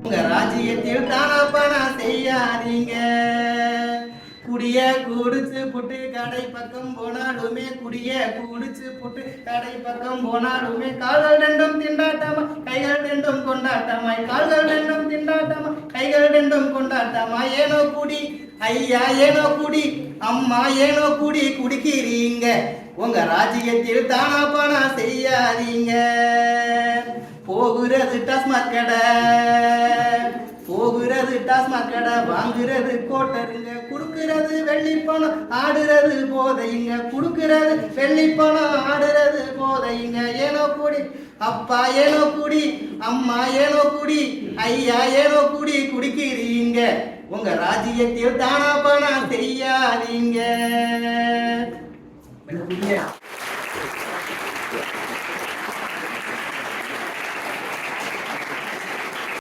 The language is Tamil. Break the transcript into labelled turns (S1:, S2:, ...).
S1: உங்க ராஜ்யத்தில் தானாப்பா நான் செய்யாதீங்க. குடிய குடிச்சு புட்டு கடை பக்கம் போனாலுமே, குடிய குடிச்சு புட்டு கடை பக்கம் போனாலுமே, கால்கள் ரெண்டும் திண்டாட்டமா கைகள் ரெண்டும் கொண்டாட்டமாய், கால்கள் ரெண்டும் திண்டாட்டமா கைகள் ரெண்டும் கொண்டாட்டமாய். ஏனோ குடி ஐயா ஏனோ குடி, அம்மா ஏனோ குடி குடிக்கிறீங்க. உங்க ராஜ்யத்தில் தானாப்பா நான் செய்யாதீங்க. போகிறது டாஸ்மாக் கடை, போகிறது டாஸ்மாக் கடை, வாங்குறது கோட்டருங்க, குடுக்கிறது வெள்ளி பணம், ஆடுறது போதைங்க, குடுக்கிறது வெள்ளி பணம், ஆடுறது போதைங்க. ஏனோ குடி அப்பா ஏனோ குடி, அம்மா ஏனோ குடி, ஐயா ஏனோ குடி குடிக்கிறீங்க. உங்க ராஜ்யத்தில் தானாப்பா நான் செய்யாதீங்க.